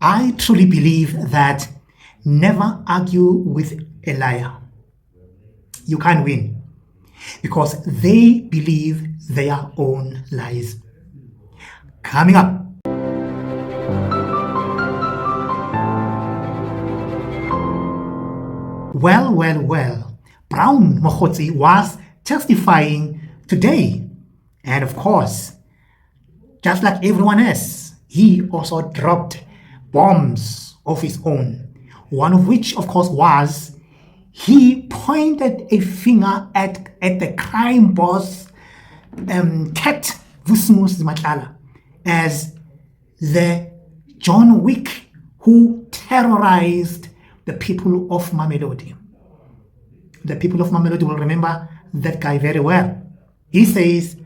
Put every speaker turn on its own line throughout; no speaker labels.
I truly believe that never argue with a liar. You can't win because they believe their own lies. Coming up. Well. Brown Mogotsi was testifying today. And of course, just like everyone else, he also dropped bombs of his own. One of which, of course, was he pointed a finger at the crime boss, Cat Vusimuzi Matlala, as the John Wick who terrorized the people of Mamelodi. The people of Mamelodi will remember that guy very well. He says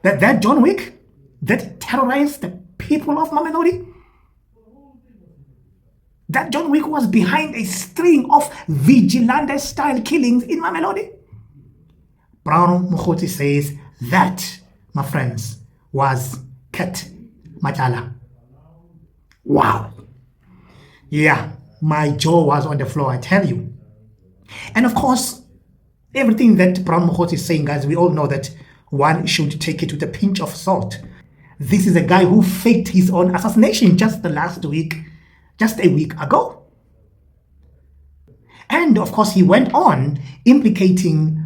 that John Wick that terrorized the people of Mamelodi, that John Wick was behind a string of vigilante-style killings in Mamelodi. Brown Mogotsi says that, my friends, was Cat Matlala. Wow. Yeah, my jaw was on the floor, I tell you. And of course, everything that Brown Mogotsi is saying, guys, we all know that one should take it with a pinch of salt. This is a guy who faked his own assassination just a week ago. And of course, he went on implicating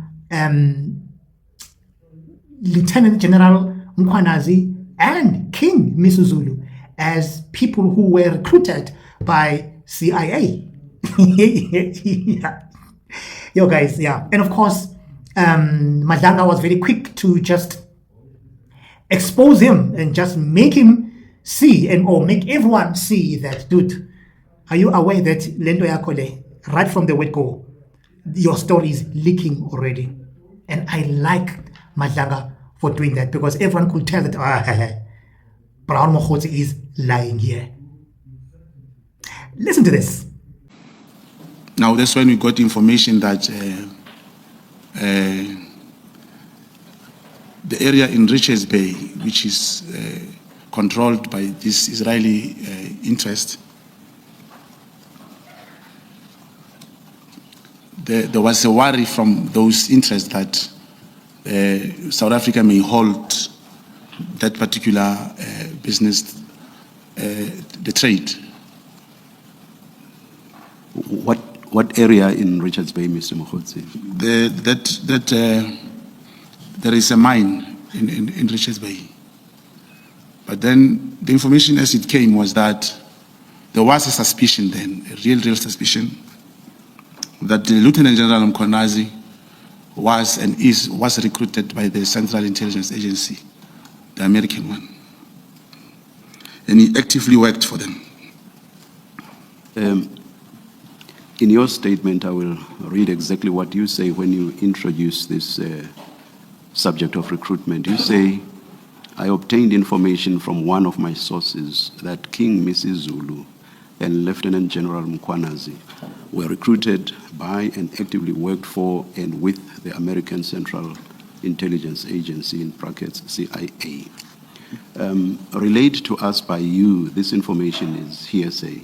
Lieutenant General Mkhwanazi and King Misuzulu as people who were recruited by CIA. Yeah. Yo guys, yeah. And of course, Madlanga was very quick to just expose him and just make him see or make everyone see that, dude, are you aware that Lendo Yakole, right from the word go, your story is leaking already? And I like Madlanga for doing that because everyone could tell that Brown Mogotsi is lying here. Listen to this.
Now that's when we got information that the area in Richards Bay, which is controlled by this Israeli interest, there was a worry from those interests that South Africa may hold that particular business, the trade.
What area in Richards Bay, Mr. Mogotsi?
There is a mine in Richards Bay. But then the information as it came was that there was a suspicion then, a real suspicion, that the Lieutenant General Mkhwanazi was recruited by the Central Intelligence Agency, the American one. And he actively worked for them.
In your statement, I will read exactly what you say when you introduce this subject of recruitment. You say, I obtained information from one of my sources that King Misuzulu and Lieutenant General Mkhwanazi were recruited by and actively worked for and with the American Central Intelligence Agency, in brackets CIA. Relayed to us by you, this information is hearsay.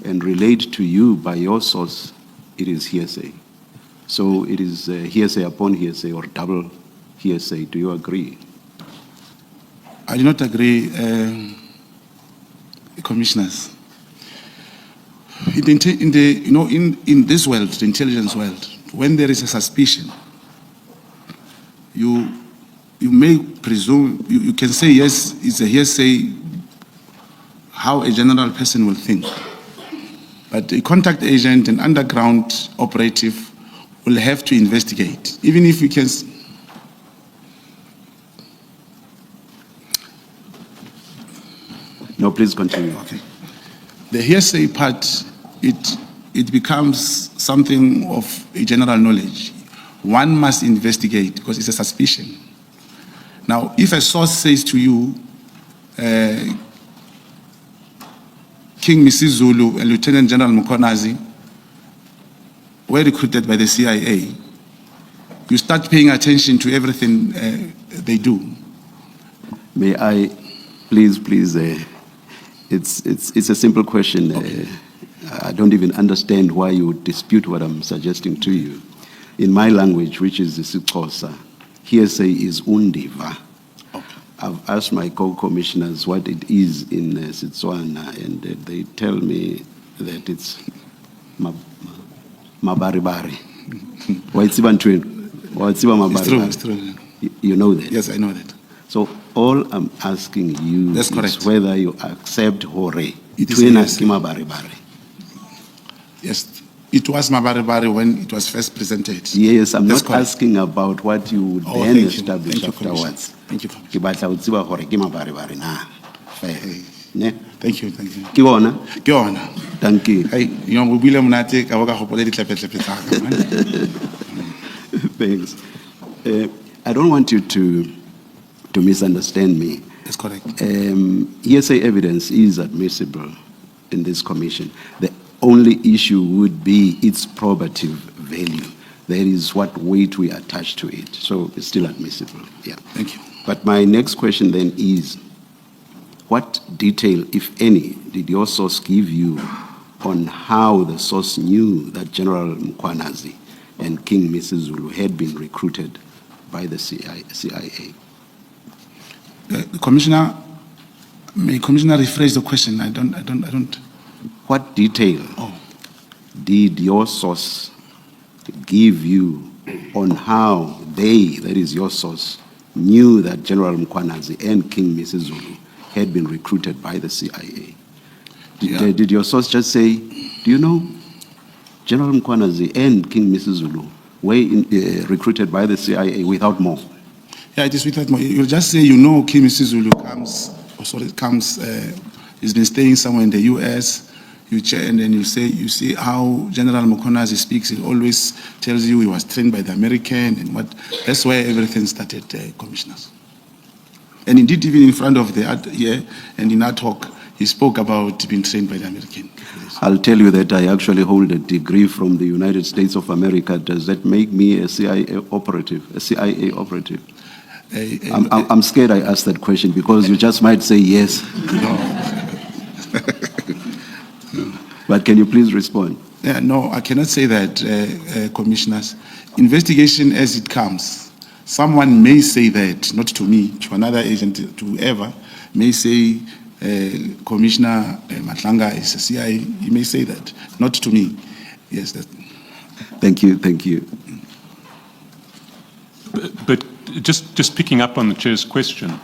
And relayed to you by your source, it is hearsay. So it is hearsay upon hearsay or double hearsay. Do you agree?
I do not agree, commissioners. In this world, the intelligence world, when there is a suspicion, you may presume, you can say yes, it's a hearsay, how a general person will think. But a contact agent, an underground operative, will have to investigate. Even if we can...
No, please continue.
Okay. The hearsay part, it becomes something of a general knowledge. One must investigate because it's a suspicion. Now, if a source says to you, King Misuzulu and Lieutenant General Mkhwanazi were recruited by the CIA, you start paying attention to everything they do.
May I please It's a simple question. I don't even understand why you would dispute what I'm suggesting to you. In my language, which is isiXhosa, hearsay is undiva. I've asked my co-commissioners what it is in Setswana, and they tell me that it's mabaribari.
It's true, it's true.
You know that?
Yes, I know that.
So all I'm asking you
That's
is
correct.
whether you accept hore.
It is
Twina
hearsay.
mabaribari.
Yes, it was mabaribari when it was first presented.
Yes, I'm
That's
not
correct.
asking about what you would
Oh,
then
thank you.
establish
Thank you, Commissioner.
afterwards.
Thank you, Commissioner.
Ke batla ho tseba hore ke mabaribari na. Fair. Ne?
Thank you, thank you.
Ke bona?
Ke yona.
Thank you.
Hey, you know, we monate ka boka gopola ditlepe-tlepe tsa ka, man.
Thanks. I don't want you to misunderstand me.
That's correct.
Hearsay evidence is admissible in this commission. The only issue would be its probative value. That is what weight we attach to it. So it's still admissible. Yeah.
Thank you.
But my next question then is, what detail, if any, did your source give you on how the source knew that General Mkhwanazi and King Misizulu had been recruited by the CIA?
Commissioner, may Commissioner rephrase the question? I don't.
What detail did your source give you on how they, that is your source, knew that General Mkhwanazi and King Misizulu had been recruited by the CIA? Did your source just say, do you know General Mkhwanazi and King Misizulu were recruited by the CIA without more?
Yeah, it is without more. You'll just say, you know, King Misizulu he's been staying somewhere in the US. You check, and then you see how General Mkhwanazi speaks. He always tells you he was trained by the American and what. That's where everything started, commissioners. And indeed, even in front of the and in our talk, he spoke about being trained by the American.
I'll tell you that I actually hold a degree from the United States of America. Does that make me a CIA operative? I'm scared I asked that question because you just might say yes.
No.
But can you please respond?
Yeah, no, I cannot say that, commissioners. Investigation as it comes. Someone may say that, not to me, to another agent, to whoever, may say Commissioner Matlanga is a CIA. He may say that, not to me. Yes, that.
Thank you.
But just picking up on the chair's question,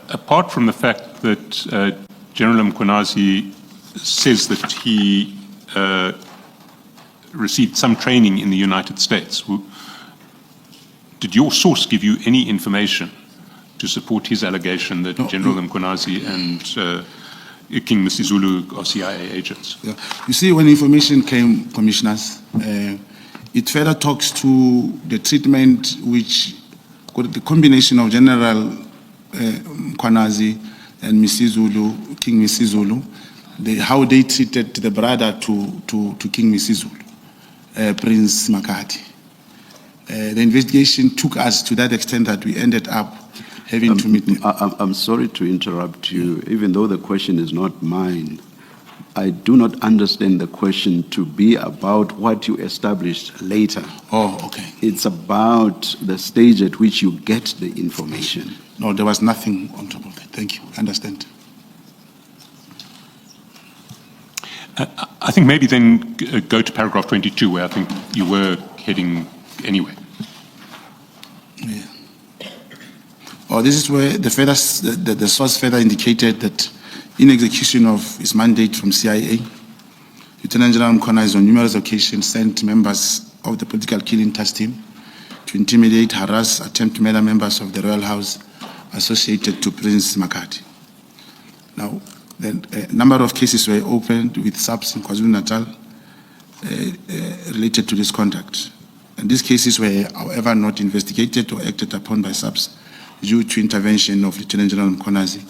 apart from the fact that General Mkhwanazi says that he received some training in the United States, did your source give you any information to support his allegation that General Mkhwanazi and King Misizulu are CIA agents?
Yeah. You see, when information came, commissioners, it further talks to the treatment which the combination of General Mkhwanazi and Misizulu, King Misizulu, how they treated the brother to King Misizulu, Prince Makati. The investigation took us to that extent that we ended up having to meet them.
I'm sorry to interrupt you. Even though the question is not mine, I do not understand the question to be about what you established later.
Oh, okay.
It's about the stage at which you get the information.
No, there was nothing on top of that. Thank you. Understand.
I think maybe then go to paragraph 22, where I think you were heading anyway.
Yeah. Oh, this is where the source further indicated that in execution of his mandate from CIA, Lieutenant General Mkhwanazi on numerous occasions sent members of the political killing task team to intimidate, harass, attempt to murder members of the royal house associated to Prince Makati. Now, then a number of cases were opened with SAPS in KwaZulu-Natal related to this conduct. And these cases were, however, not investigated or acted upon by SAPS due to intervention of Lieutenant General Mkhwanazi,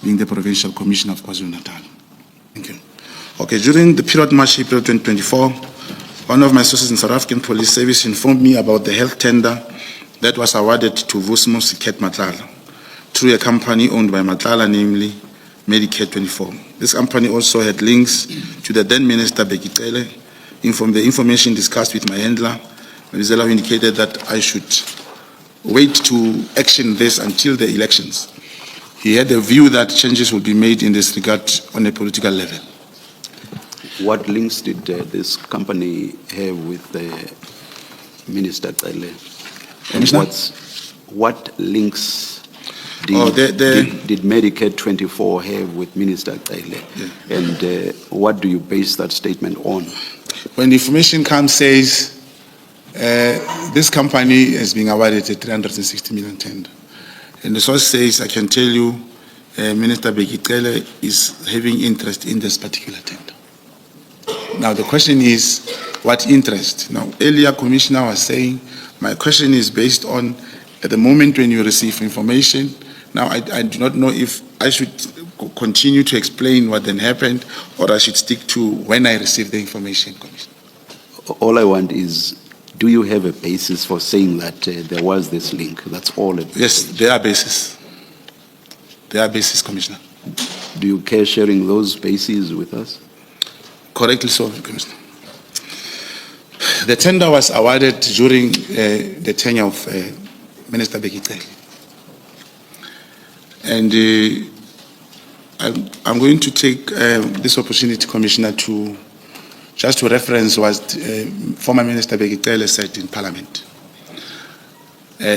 being the Provincial Commissioner of KwaZulu-Natal. Thank you. Okay, during the period March-April 2024, one of my sources in South African Police Service informed me about the health tender that was awarded to Vusimuzi Matlala through a company owned by Matlala, namely Medicare 24. This company also had links to the then Minister Bheki Cele. The information discussed with my handler, Madlanga, who indicated that I should wait to action this until the elections. He had a view that changes will be made in this regard on a political level.
What links did this company have with Minister Cele?
Commissioner?
What links did,
Oh,
did Medicare 24 have with Minister Cele?
Yeah.
And what do you base that statement on?
When the information comes, says this company has been awarded a 360 million tender. And the source says, I can tell you, Minister Bheki Cele is having interest in this particular tender. Now, the question is, what interest? Now, earlier, Commissioner was saying, my question is based on, at the moment when you receive information, now I do not know if I should continue to explain what then happened, or I should stick to when I receive the information, Commissioner.
All I want is, do you have a basis for saying that there was this link? That's all.
Yes, there are bases. There are bases, Commissioner.
Do you care sharing those bases with us?
Correctly so, Commissioner. The tender was awarded during the tenure of Minister Bheki Cele. And I'm going to take this opportunity, Commissioner, to just to reference what former Minister Bheki Cele said in Parliament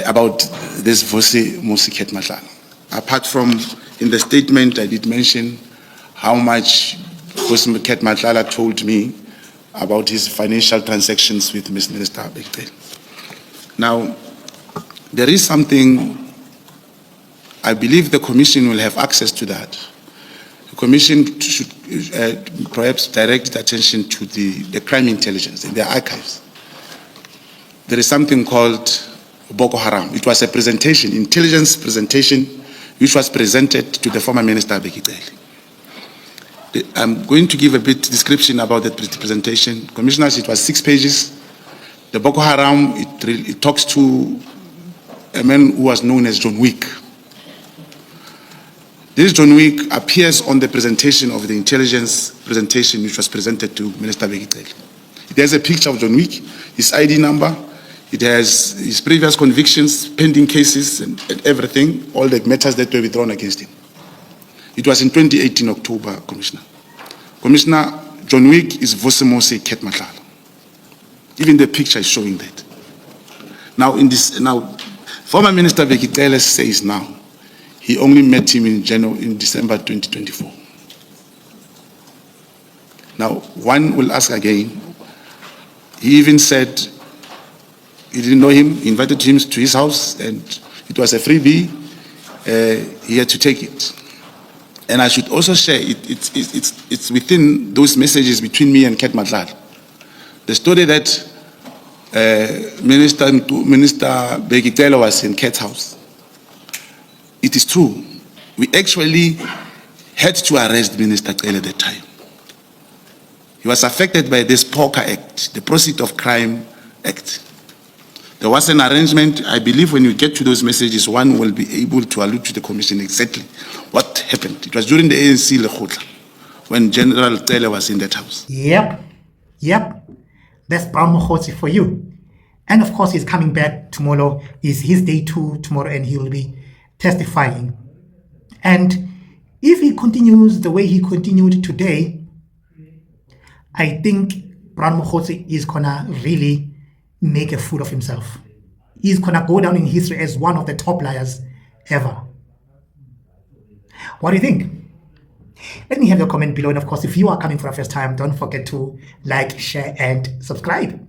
about this Vusimuzi Matlala. Apart from, in the statement, I did mention how much Vusimuzi Matlala told me about his financial transactions with Minister Bheki Cele. Now, there is something, I believe the Commission will have access to that. The Commission should perhaps direct attention to the crime intelligence in their archives. There is something called Boko Haram. It was a presentation, intelligence presentation, which was presented to the former Minister Bheki Cele. I'm going to give a bit description about that presentation. Commissioners, it was 6 pages. The Boko Haram, it talks to a man who was known as John Wick. This John Wick appears on the presentation of the intelligence presentation which was presented to Minister Bheki Cele. It has a picture of John Wick, his ID number, it has his previous convictions, pending cases, and everything, all the matters that were withdrawn against him. It was in 2018 October, Commissioner. Commissioner, John Wick is Vusimuzi Matlala. Even the picture is showing that. Now, former Minister Bheki Cele says now, he only met him in December 2024. Now, one will ask again, he even said he didn't know him, he invited him to his house, and it was a freebie, he had to take it. And I should also share, it's within those messages between me and Matlala. The story that Minister Bheki Cele was in Kat's house. It is true. We actually had to arrest Minister Cele at the time. He was affected by this POCA Act, the Proceeds of Crime Act. There was an arrangement. I believe when you get to those messages, one will be able to allude to the Commission exactly what happened. It was during the ANC Lekgotla, when General Cele was in that house.
Yep. That's Brown Mogotsi for you. And of course, he's coming back tomorrow. It's his day 2 tomorrow, and he will be testifying. And if he continues the way he continued today, I think Brown Mogotsi is gonna really make a fool of himself. He's gonna go down in history as one of the top liars ever. What do you think? Let me have your comment below. And of course, if you are coming for the first time, don't forget to like, share, and subscribe.